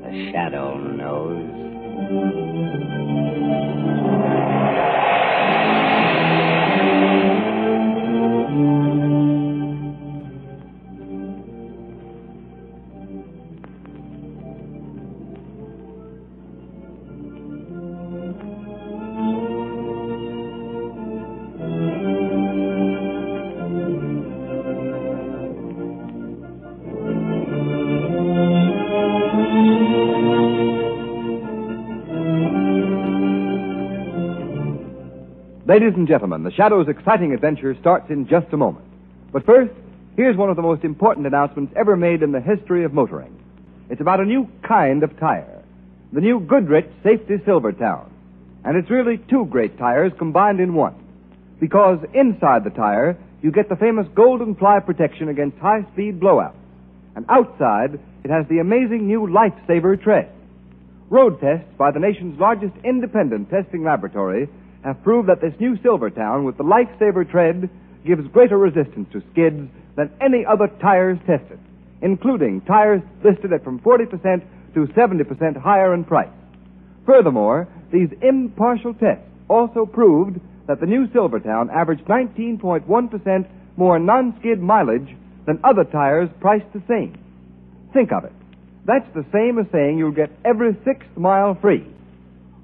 The shadow knows. Ladies and gentlemen, the Shadow's exciting adventure starts in just a moment. But first, here's one of the most important announcements ever made in the history of motoring. It's about a new kind of tire, the new Goodrich Safety Silvertown. And it's really two great tires combined in one. Because inside the tire, you get the famous golden ply protection against high-speed blowouts. And outside, it has the amazing new Lifesaver tread. Road tests by the nation's largest independent testing laboratory have proved that this new Silvertown with the Lifesaver tread gives greater resistance to skids than any other tires tested, including tires listed at from 40% to 70% higher in price. Furthermore, these impartial tests also proved that the new Silvertown averaged 19.1% more non-skid mileage than other tires priced the same. Think of it. That's the same as saying you'll get every 6th mile free.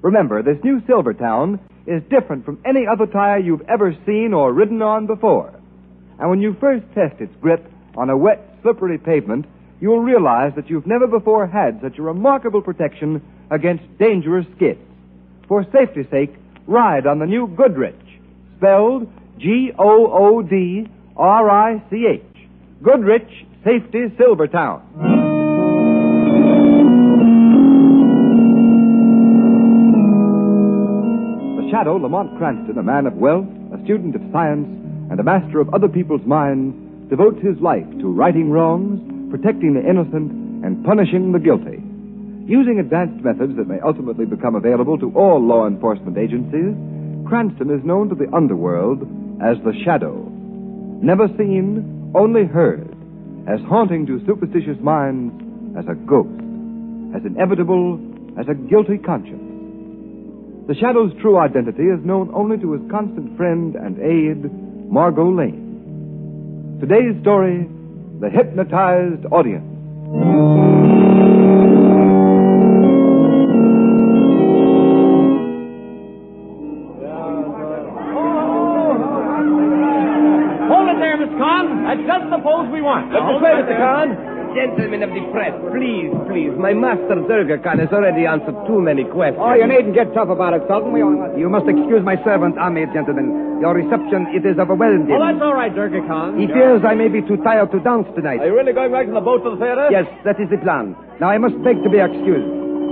Remember, this new Silvertown is different from any other tire you've ever seen or ridden on before. And when you first test its grip on a wet, slippery pavement, you'll realize that you've never before had such a remarkable protection against dangerous skids. For safety's sake, ride on the new Goodrich, spelled Goodrich. Goodrich Safety Silvertown. Shadow Lamont Cranston, a man of wealth, a student of science, and a master of other people's minds, devotes his life to righting wrongs, protecting the innocent, and punishing the guilty. Using advanced methods that may ultimately become available to all law enforcement agencies, Cranston is known to the underworld as the Shadow. Never seen, only heard, as haunting to superstitious minds as a ghost, as inevitable as a guilty conscience. The Shadow's true identity is known only to his constant friend and aide, Margot Lane. Today's story, The Hypnotized Audience. Hold it there, Miss Khan. That's just the pose we want. Look this way, Mr. Khan. Gentlemen of the press, please. My master Durga Khan has already answered too many questions. Oh, you needn't get tough about it, Sultan. You must excuse my servant, Ahmed, gentlemen. Your reception, it is overwhelming. Oh, that's all right, Durga Khan. He fears I may be too tired to dance tonight. Are you really going back to the boat to the theater? Yes, that is the plan. Now, I must beg to be excused.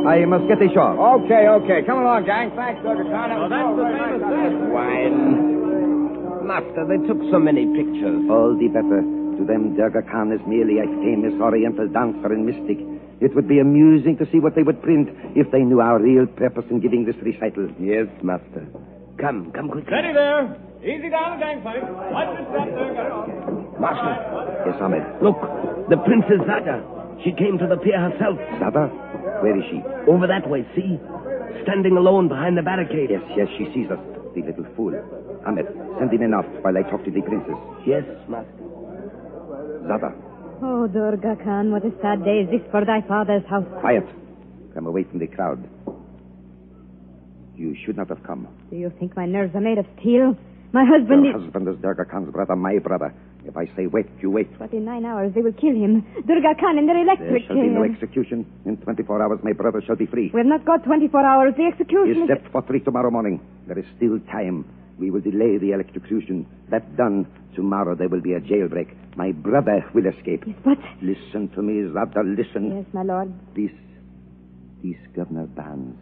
I must get ashore. Okay. Come along, gang. Thanks, Durga Khan. Oh, that's the famous thing. Wine. Master, they took so many pictures. All the better. To them, Durga Khan is merely a famous Oriental dancer and mystic. It would be amusing to see what they would print if they knew our real purpose in giving this recital. Yes, Master. Come quickly. Steady there. Easy down the gangplank. Watch your step there. Get it on. Master. Yes, Ahmed. Look, the Princess Zada. She came to the pier herself. Zada? Where is she? Over that way, see? Standing alone behind the barricade. Yes, she sees us. The little fool. Ahmed, send him enough while I talk to the princess. Yes, Master. Zada. Oh, Durga Khan, what a sad day is this for thy father's house. Quiet. Come away from the crowd. You should not have come. Do you think my nerves are made of steel? My husband Your husband is Durga Khan's brother, my brother. If I say wait, you wait. But in 9 hours they will kill him. Durga Khan in their electric There shall be no chair. execution. In 24 hours, my brother shall be free. We have not got 24 hours. The execution Is set for 3 tomorrow morning. There is still time. We will delay the electrocution. That done, tomorrow there will be a jailbreak. My brother will escape. Yes, but... Listen to me, Zada, listen. Yes, my lord. This Governor Barnes,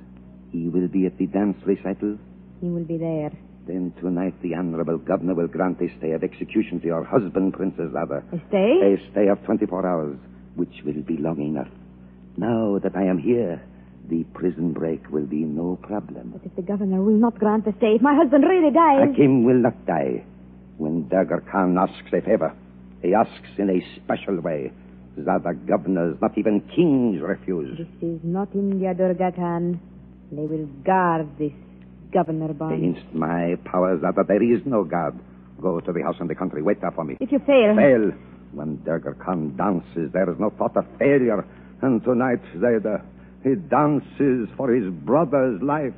he will be at the dance recital. He will be there. Then tonight the honorable governor will grant a stay of execution to your husband, Princess Zada. A stay? A stay of 24 hours, which will be long enough. Now that I am here, the prison break will be no problem. But if the governor will not grant the stay, if my husband really dies... Hakim will not die. When Durga Khan asks a favor, he asks in a special way. Zada governors, not even kings refuse. This is not India, Durga Khan. They will guard this governor bond. Against my power, Zada, there is no God. Go to the house in the country. Wait there for me. If you fail... Fail. When Durga Khan dances, there is no thought of failure. And tonight, Zada, he dances for his brother's life.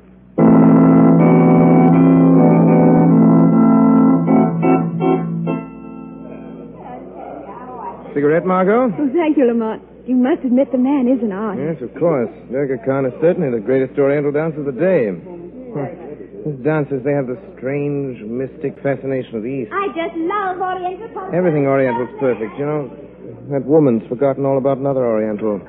Cigarette, Margot? Oh, thank you, Lamont. You must admit the man is an art. Yes, of course. Durga Khan is certainly the greatest Oriental dancer of the day. His dancers, they have the strange, mystic fascination of the East. I just love Oriental culture. Everything Oriental's perfect, you know. That woman's forgotten all about another Oriental.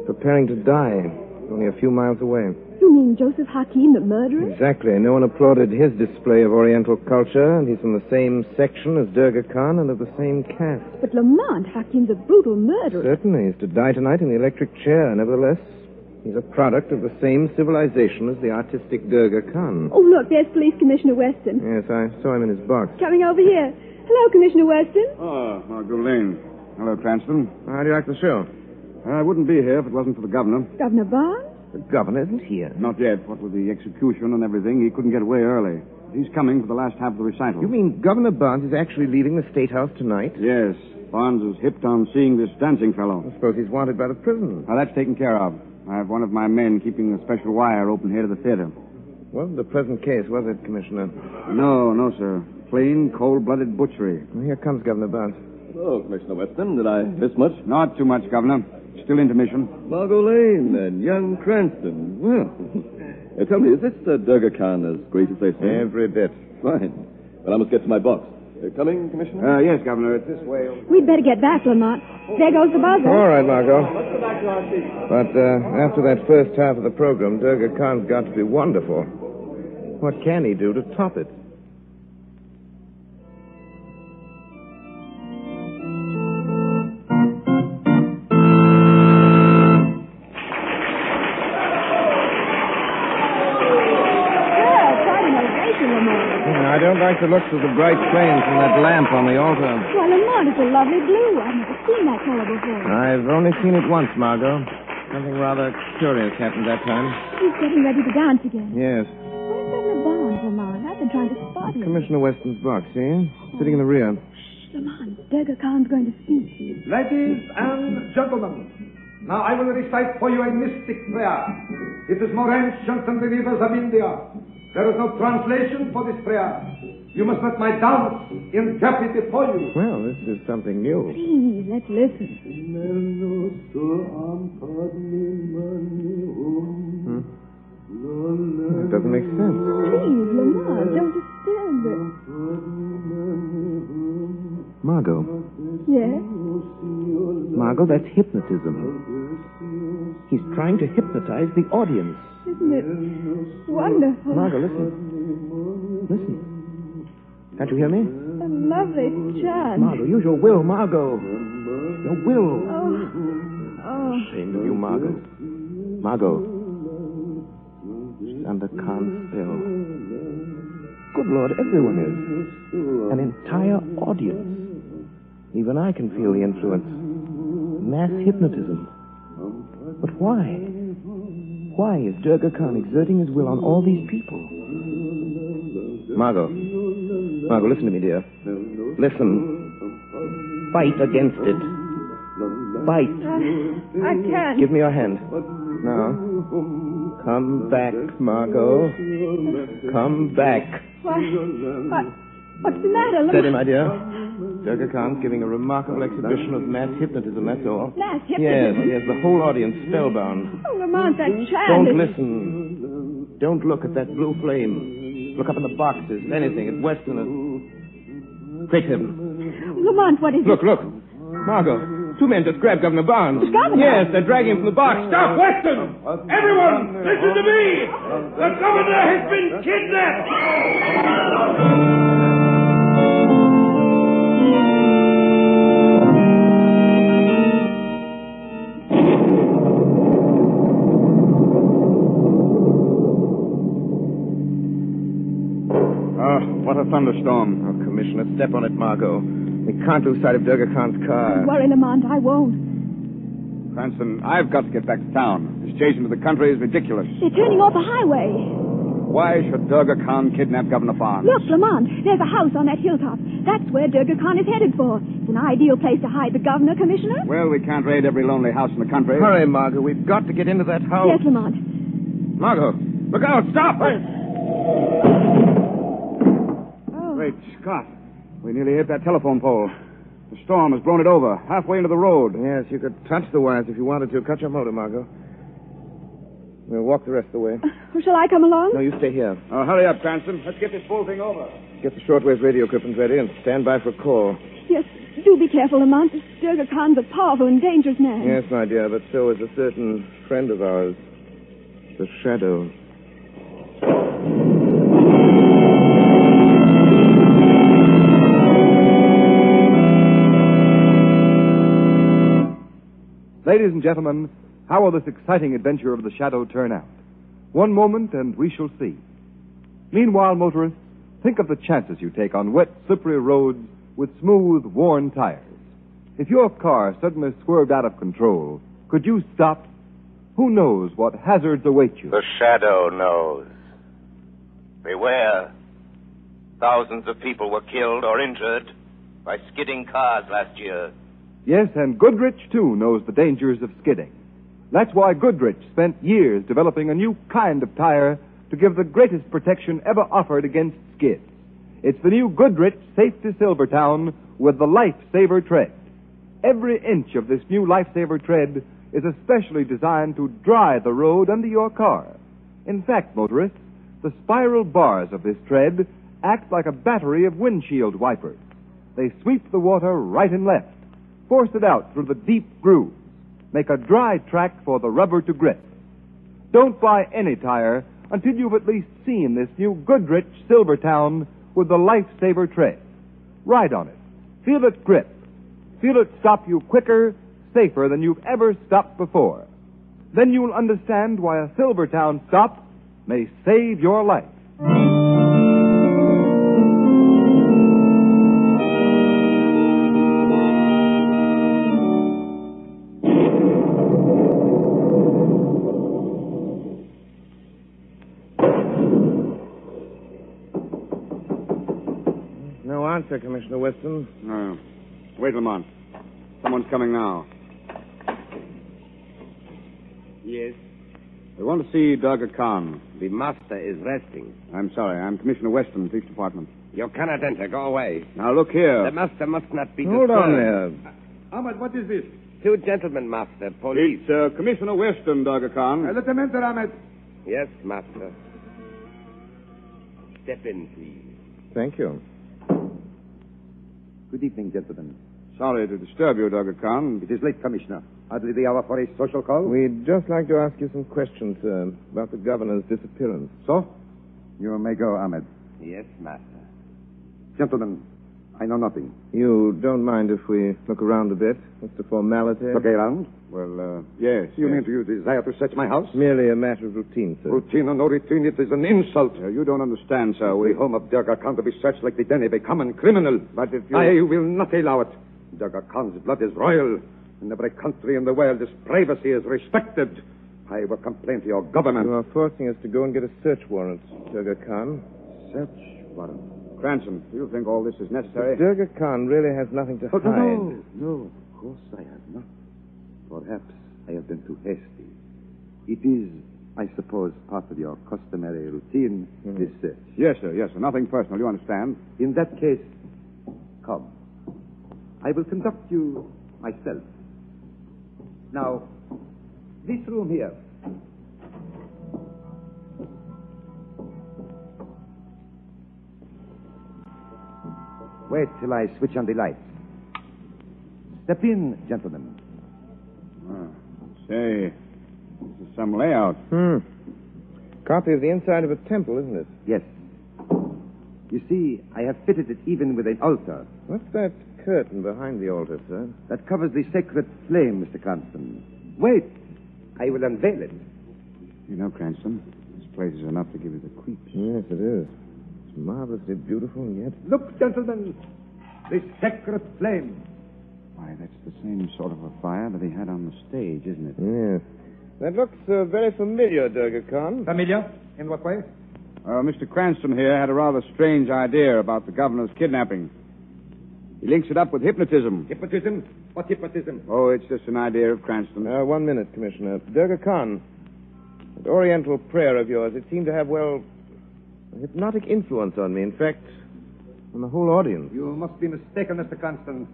Preparing to die, only a few miles away. You mean Joseph Hakim, the murderer? Exactly. No one applauded his display of Oriental culture, and he's from the same section as Durga Khan and of the same caste. But Lamont, Hakim's a brutal murderer. Certainly. He's to die tonight in the electric chair. Nevertheless, he's a product of the same civilization as the artistic Durga Khan. Oh, look, there's Police Commissioner Weston. Yes, I saw him in his box. Coming over here. Hello, Commissioner Weston. Oh, Margot Lane. Hello, Cranston. How do you like the show? I wouldn't be here if it wasn't for the governor. Governor Barnes? The governor isn't here. Not yet. What with the execution and everything, he couldn't get away early. He's coming for the last half of the recital. You mean Governor Barnes is actually leaving the State House tonight? Yes. Barnes is hipped on seeing this dancing fellow. I suppose he's wanted by the prison. Now, that's taken care of. I have one of my men keeping a special wire open here to the theater. Wasn't a pleasant case, was it, Commissioner? No, sir. Plain, cold-blooded butchery. Well, here comes Governor Barnes. Oh, Commissioner Weston, did I miss much? Not too much, Governor. Still intermission. Margot Lane and young Cranston. Well, tell me, is this Durga Khan as great as they say? Every bit. Fine. Well, I must get to my box. Coming, Commissioner? Yes, Governor. It's this way. We'd better get back, Lamont. There goes the buzzer. All right, Margot. But after that first half of the program, Durga Khan's got to be wonderful. What can he do to top it? I don't like the looks of the bright flame from that lamp on the altar. Well, Lamont, it's a lovely blue. I've never seen that color before. I've only seen it once, Margot. Something rather curious happened that time. He's getting ready to dance again. Yes. Where's Governor Barnes, Lamont? I've been trying to spot him. Commissioner Weston's box, see? Sitting in the rear. Shh, Lamont. Durga Khan's going to speak. Ladies and gentlemen, now I will recite for you a mystic prayer. It is more ancient than the rivers of India. There is no translation for this prayer. You must let my dance interpret it for you. Well, this is something new. Please, let's listen. It doesn't make sense. Please, Lamont, don't disturb it. Margot. Yes? Margot, that's hypnotism. He's trying to hypnotize the audience. Isn't it wonderful? Margot, listen. Listen. Can't you hear me? A lovely chant. Margot, use your will, Margot. Your will. Oh. Shame of you, Margot. Margot. She's under Khan's spell. Good Lord, everyone is. An entire audience. Even I can feel the influence. Mass hypnotism. But why? Why is Durga Khan exerting his will on all these people? Margot. Margot, listen to me, dear. Listen. Fight against it. Fight. I can't. Give me your hand. Now. Come back, Margot. Come back. What's the matter, Lamont? Steady, my dear. Durga Khan's giving a remarkable exhibition of mass hypnotism, that's all. Mass hypnotism? Yes, the whole audience spellbound. Oh, Lamont, that chant Don't is... listen. Don't look at that blue flame. Look up in the boxes, anything, at Western. Great heaven. Lamont, what is it? Look. Margot, two men just grabbed Governor Barnes. Governor? Yes, they're dragging him from the box. Stop, Weston! Everyone, listen to me! The governor has been kidnapped! What a thunderstorm. Oh, Commissioner, step on it, Margot. We can't lose sight of Durga Khan's car. Don't worry, Lamont, I won't. Cranston, I've got to get back to town. This chase into the country is ridiculous. They're turning off the highway. Why should Durga Khan kidnap Governor Barnes? Look, Lamont, there's a house on that hilltop. That's where Durga Khan is headed for. It's an ideal place to hide the governor, Commissioner. Well, we can't raid every lonely house in the country. Hurry, Margot. We've got to get into that house. Yes, Lamont. Margot, look out. Stop. Oh. Great Scott. We nearly hit that telephone pole. The storm has blown it over, halfway into the road. Yes, you could touch the wires if you wanted to. Cut your motor, Margot. We'll walk the rest of the way. Shall I come along? No, you stay here. Oh, hurry up, Cranston. Let's get this whole thing over. Get the shortwave radio equipment ready and stand by for a call. Yes, do be careful, Lamont. Durga Khan's a powerful and dangerous man. Yes, my dear, but so is a certain friend of ours, the Shadow. Ladies and gentlemen, how will this exciting adventure of the Shadow turn out? One moment and we shall see. Meanwhile, motorists, think of the chances you take on wet, slippery roads with smooth, worn tires. If your car suddenly swerved out of control, could you stop? Who knows what hazards await you? The Shadow knows. Beware. Thousands of people were killed or injured by skidding cars last year. Yes, and Goodrich, too, knows the dangers of skidding. That's why Goodrich spent years developing a new kind of tire to give the greatest protection ever offered against skids. It's the new Goodrich Safety Silvertown with the Lifesaver tread. Every inch of this new Lifesaver tread is especially designed to dry the road under your car. In fact, motorists, the spiral bars of this tread act like a battery of windshield wipers. They sweep the water right and left, force it out through the deep grooves, make a dry track for the rubber to grip. Don't buy any tire until you've at least seen this new Goodrich Silvertown with the Lifesaver tread. Ride on it. Feel it grip. Feel it stop you quicker, safer than you've ever stopped before. Then you'll understand why a Silvertown stop may save your life. No answer, Commissioner Weston. No. Wait, Lamont. Someone's coming now. Yes, We want to see Durga Khan. the master is resting. I'm sorry. I'm Commissioner Weston, Police Department. You cannot enter. Go away. Now, look here. The master must not be Hold on disturbed. there. Ahmed, what is this? Two gentlemen, master. Police. It's Commissioner Weston, Durga Khan. Let them enter, Ahmed. Yes, master. Step in, please. Thank you. Good evening, gentlemen. Sorry to disturb you, Durga Khan. It is late, Commissioner. Hardly the hour for a social call. We'd just like to ask you some questions, sir, about the governor's disappearance. So? You may go, Ahmed. Yes, master. Gentlemen, I know nothing. You don't mind if we look around a bit? Just a formality? Look around. Well, yes. You yes. mean you desire to search my house? Merely a matter of routine, sir. Routine or no routine, it is an insult. You don't understand, sir. The home of Durga Khan to be searched like the den of a common criminal. But if you... I will not allow it. Durga Khan's blood is royal. In every country in the world, his privacy is respected. I will complain to your government. You are forcing us to go and get a search warrant, Durga Khan. Search warrant. Cranston, do you think all this is necessary? Durga Khan really has nothing to Oh, hide. no, of course I have not. Perhaps I have been too hasty. It is, I suppose, part of your customary routine, this search. Yes, sir. Yes, sir. Nothing personal. You understand? In that case, come. I will conduct you myself. Now, this room here. Wait till I switch on the lights. Step in, gentlemen. Say, this is some layout. Copy of the inside of a temple, isn't it? Yes. You see, I have fitted it even with an altar. What's that curtain behind the altar, sir? That covers the sacred flame, Mr. Cranston. Wait. I will unveil it. You know, Cranston, this place is enough to give you the creeps. Yes, it is. It's marvelously beautiful, and yet... Look, gentlemen. The sacred flame. Why, that's the same sort of a fire that he had on the stage, isn't it? Yes. That looks very familiar, Durga Khan. Familiar? In what way? Mr. Cranston here had a rather strange idea about the governor's kidnapping. He links it up with hypnotism. Hypnotism? What hypnotism? Oh, it's just an idea of Cranston. 1 minute, Commissioner. Durga Khan, that Oriental prayer of yours, it seemed to have, well, a hypnotic influence on me. In fact, on the whole audience. You must be mistaken, Mr. Cranston.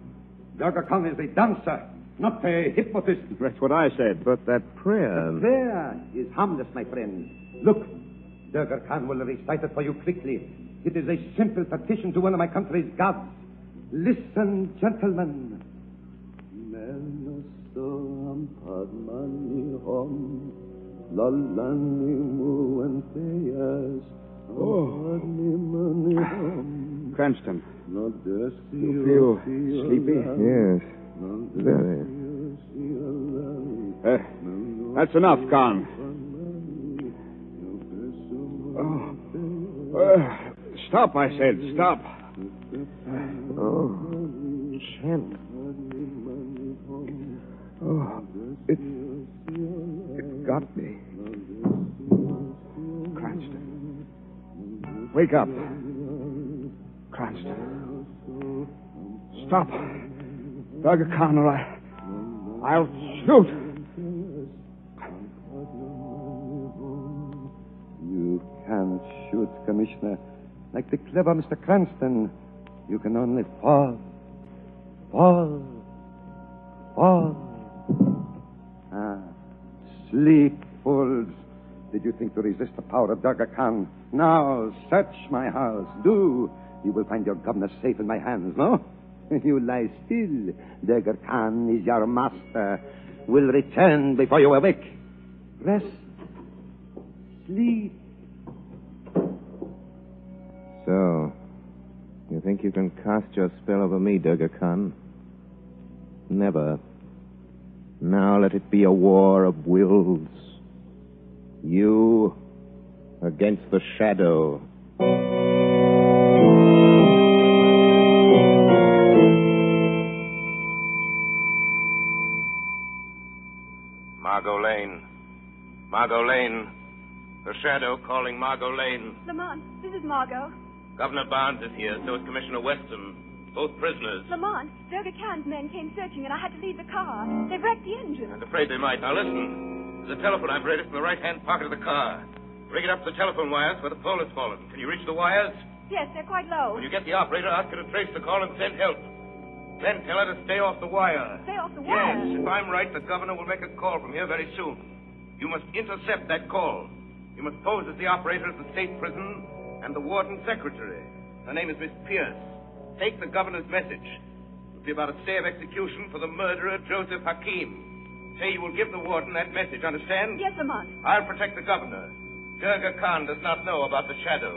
Durga Khan is a dancer, not a hypnotist. That's what I said. But that prayer... The prayer is harmless, my friend. Look, Durga Khan will recite it for you quickly. It is a simple petition to one of my country's gods. Listen, gentlemen. Cranston, you feel sleepy? Yes. Very. That's enough, Khan. Stop, I said. Stop. Oh, chant. Oh, it got me. Cranston. Wake up. Cranston. Stop. Durga Khan, or I'll shoot. You can't shoot, Commissioner. Like the clever Mr. Cranston, you can only fall. Fall. Sleep, fools. Did you think to resist the power of Durga Khan? Now, search my house. Do. You will find your governor safe in my hands, no? You lie still. Durga Khan is your master. Will return before you awake. Rest. Sleep. So, you think you can cast your spell over me, Durga Khan? Never. Now let it be a war of wills. You against the shadow. Margot Lane. Margot Lane. The shadow calling Margot Lane. Lamont, this is Margot. Governor Barnes is here, so is Commissioner Weston. Both prisoners. Lamont, Durga Khan's men came searching and I had to leave the car. They've wrecked the engine. I'm afraid they might. Now listen. There's a telephone operator from the right-hand pocket of the car. Rig it up to the telephone wires where the pole has fallen. Can you reach the wires? Yes, they're quite low. When you get the operator, ask her to trace the call and send help. Then tell her to stay off the wire. Stay off the wire? Yes, if I'm right, the governor will make a call from here very soon. You must intercept that call. You must pose as the operator of the state prison and the warden secretary. Her name is Miss Pierce. Take the governor's message. It will be about a stay of execution for the murderer, Joseph Hakim. Say you will give the warden that message, understand? Yes, Lamont. I'll protect the governor. Durga Khan does not know about the shadow.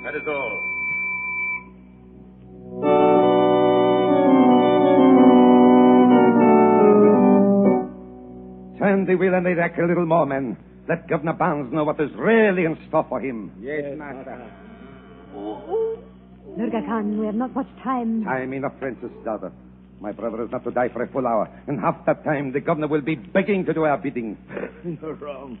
That is all. Turn the wheel and erect a little more, men. Let Governor Barnes know what is really in store for him. Yes, master. Durga Khan, we have not much time. Time enough, Princess daughter. My brother is not to die for a full hour. In half that time, the governor will be begging to do our bidding. You're wrong.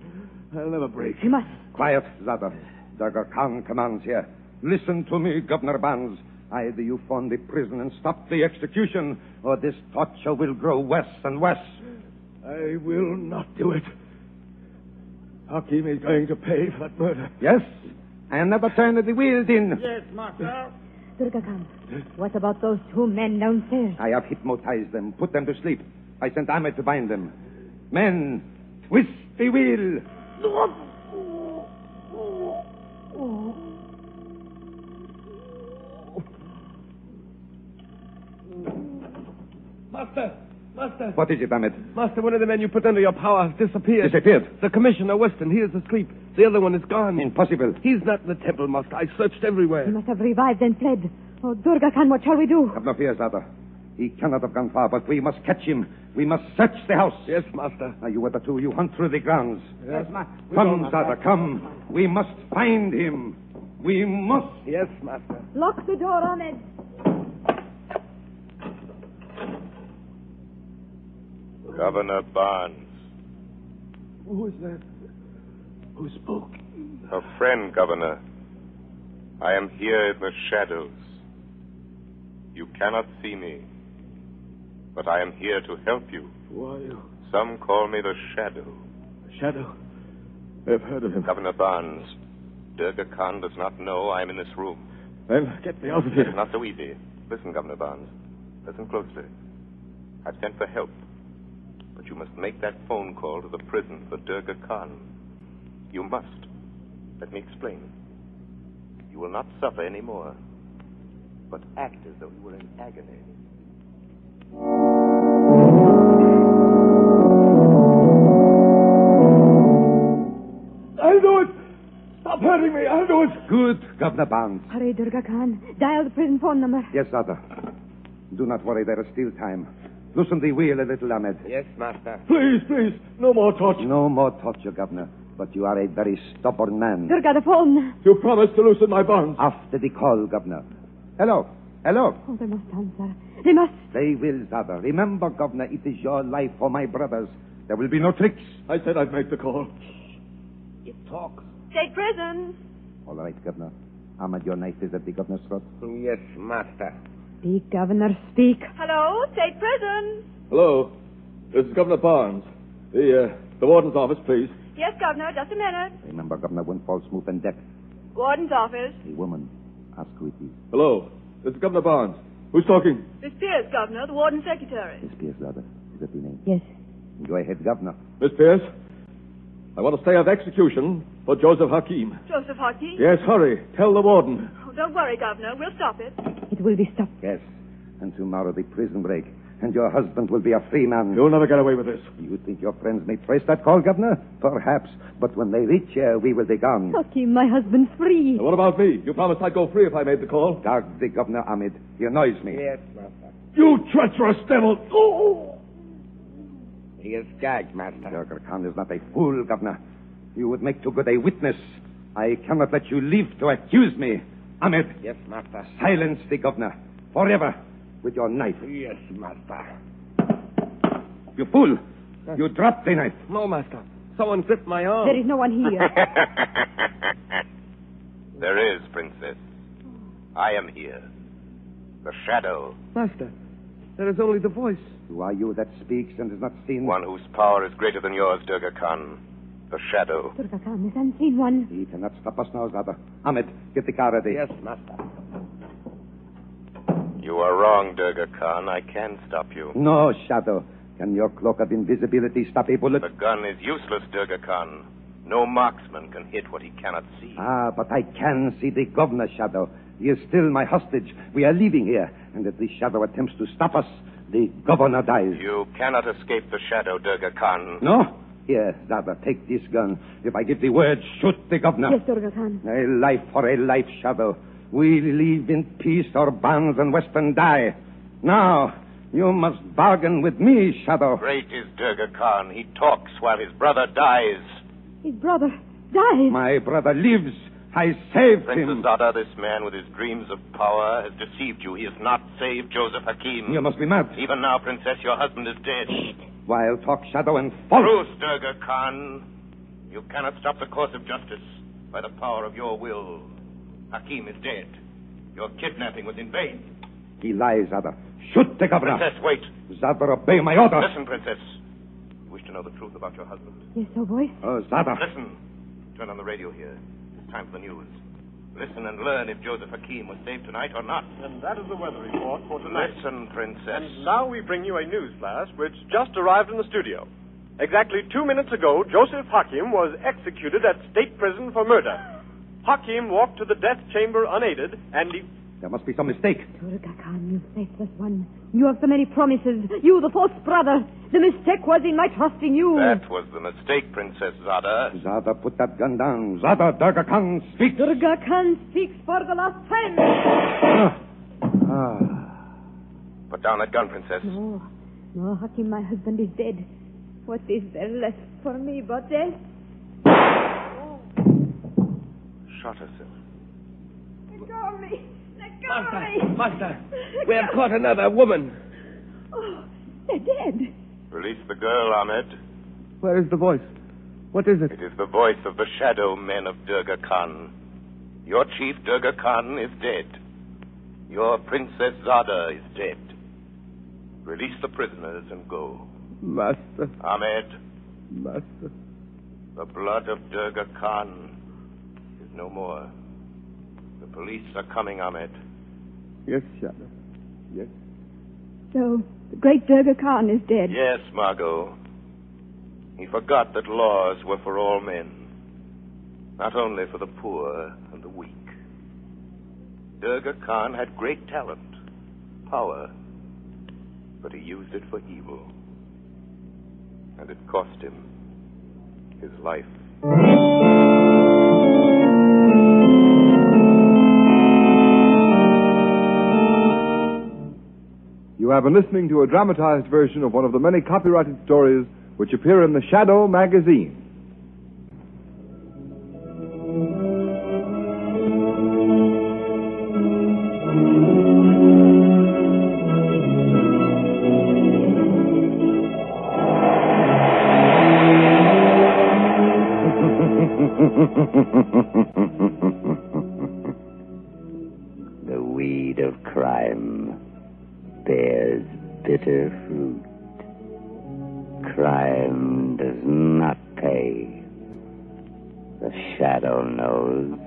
I'll never break. You must. Quiet, Zada. Durga Khan commands here. Listen to me, Governor Barnes. Either you form the prison and stop the execution, or this torture will grow worse and worse. I will not do it. Hakim is going to pay for that murder. Yes? And never turn the wheels in. Yes, master. Durga Khan, what about those two men downstairs? I have hypnotized them, put them to sleep. I sent Ahmed to bind them. Men, twist the wheel. Master. What is it, Ahmed? Master, one of the men you put under your power has disappeared. Disappeared? The Commissioner Weston, he is asleep. The other one is gone. Impossible. He's not in the temple, Master. I searched everywhere. He must have revived and fled. Oh, Durga Khan, what shall we do? Have no fear, Zada. He cannot have gone far, but we must catch him. We must search the house. Yes, Master. Now, you other two, you hunt through the grounds. Yes, master. Come, Zada, come. We must find him. We must. Yes, Master. Lock the door, Ahmed. Governor Barnes. Who was that? Who spoke? A friend, Governor. I am here in the shadows. You cannot see me, but I am here to help you. Why? Some call me the Shadow. Shadow? I've heard of him. Governor Barnes, Durga Khan does not know I am in this room. Then get me out of here. It's not so easy. Listen, Governor Barnes. Listen closely. I've sent for help, but you must make that phone call to the prison for Durga Khan. You must. Let me explain. You will not suffer any more, but act as though you were in agony. I'll do it! Stop hurting me! I'll do it! Good, Governor Barnes. Hurry, Durga Khan. Dial the prison phone number. Yes, Zada. Do not worry, there is still time. Loosen the wheel a little, Ahmed. Yes, Master. Please, no more torture. No more torture, Governor. But you are a very stubborn man. Durga, the phone. You promised to loosen my bonds. After the call, Governor. Hello. Oh, they must answer. They must. They will, Zada. Remember, Governor, it is your life for my brothers. There will be no tricks. I said I'd make the call. You talk. State prison. All right, Governor. Ahmed, your knife is at the governor's throat. Yes, Master. Speak, Governor, speak. Hello, state prison. Hello. This is Governor Barnes. The warden's office, please. Yes, Governor, just a minute. Remember, Governor, one false move and death. Warden's office. A woman. Ask who it is. Hello. This is Governor Barnes. Who's talking? Miss Pierce, Governor, the warden's secretary. Miss Pierce, Zada. Is that the name? Yes. Go ahead, Governor. Miss Pierce, I want to stay of execution for Joseph Hakim. Joseph Hockey? Yes, hurry. Tell the warden. Oh, don't worry, Governor. We'll stop it. It will be stopped. Yes. And tomorrow the prison break. And your husband will be a free man. You'll never get away with this. You think your friends may trace that call, Governor? Perhaps. But when they reach here, we will be gone. Hakim, my husband's free. Now, what about me? You promised I'd go free if I made the call. Dog the Governor, Ahmed. He annoys me. Yes, Master. You treacherous devil! Oh! He is gagged, Master. Durga Khan is not a fool, Governor. You would make too good a witness. I cannot let you live to accuse me. Ahmed. Yes, Master. Silence the Governor. Forever. With your knife. Yes, Master. You fool. You dropped the knife. No, Master. Someone gripped my arm. There is no one here. There is, Princess. I am here. The Shadow. Master, there is only the voice. Who are you that speaks and is not seen? One whose power is greater than yours, Durga Khan. The Shadow. Durga Khan is unseen one. He cannot stop us now, Zada. Ahmed, get the car ready. Yes, Master. You are wrong, Durga Khan. I can stop you. No, Shadow. Can your cloak of invisibility stop a bullet? The gun is useless, Durga Khan. No marksman can hit what he cannot see. Ah, but I can see the Governor, Shadow. He is still my hostage. We are leaving here. And if the Shadow attempts to stop us, the Governor dies. You cannot escape the Shadow, Durga Khan. No? Here, Zada, take this gun. If I give the word, shoot the Governor. Yes, Durga Khan. A life for a life, Shadow. We live in peace or Barnes and Weston die. Now, you must bargain with me, Shadow. Great is Durga Khan. He talks while his brother dies. His brother died. My brother lives. I saved Princess him. Zada, this man with his dreams of power has deceived you. He has not saved Joseph Hakim. You must be mad. Even now, Princess, your husband is dead. Wild talk, Shadow, and false. Truth, Durga Khan. You cannot stop the course of justice by the power of your will. Hakim is dead. Your kidnapping was in vain. He lies, Zada. Shoot the Governor. Princess, wait. Zada, obey my order. Listen, Princess. You wish to know the truth about your husband? Yes, oh boy. Oh, Zada. Listen. Turn on the radio here. It's time for the news. Listen and learn if Joseph Hakim was saved tonight or not. And that is the weather report for tonight. Listen, Princess. And now we bring you a news flash which just arrived in the studio. Exactly 2 minutes ago, Joseph Hakim was executed at state prison for murder. Hakim walked to the death chamber unaided, and he... There must be some mistake. Durga Khan, you faithless one. You have so many promises. You, the false brother. The mistake was in my trusting you. That was the mistake, Princess Zada. Zada, put that gun down. Zada, Durga Khan speaks. Durga Khan speaks for the last time. Put down that gun, Princess. No, Hakim, my husband is dead. What is there left for me but death? Shot herself. Let go of me. Let go of me. Master, we have caught another woman. Oh, they're dead. Release the girl, Ahmed. Where is the voice? What is it? It is the voice of the shadow men of Durga Khan. Your chief, Durga Khan, is dead. Your Princess Zada is dead. Release the prisoners and go. Master. Ahmed. Master. The blood of Durga Khan is no more. The police are coming, Ahmed. Yes, Shadow. Yes. So, the great Durga Khan is dead. Yes, Margot. He forgot that laws were for all men, not only for the poor and the weak. Durga Khan had great talent, power, but he used it for evil. And it cost him his life. You have been listening to a dramatized version of one of the many copyrighted stories which appear in the Shadow magazine. The weed of crime bears bitter fruit. Crime does not pay. The shadow knows.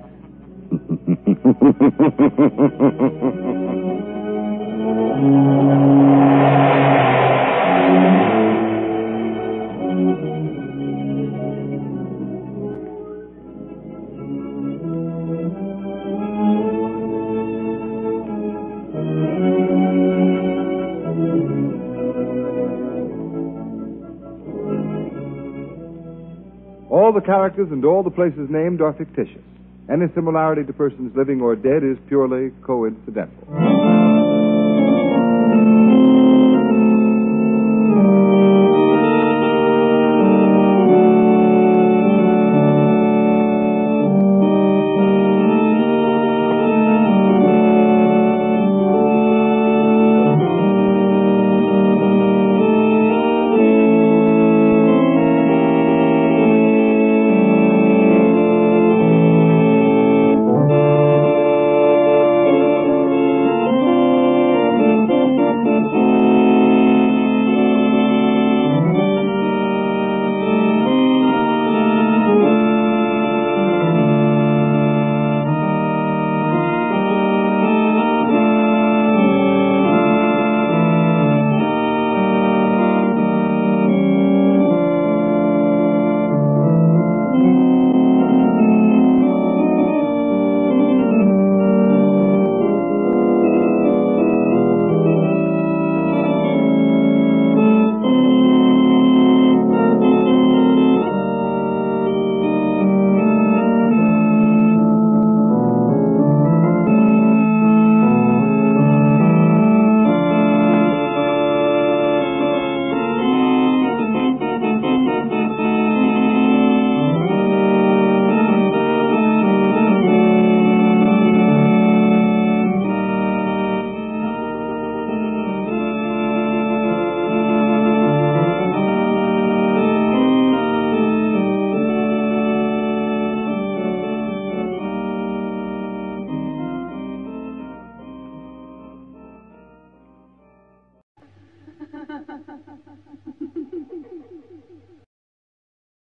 All the characters and all the places named are fictitious. Any similarity to persons living or dead is purely coincidental.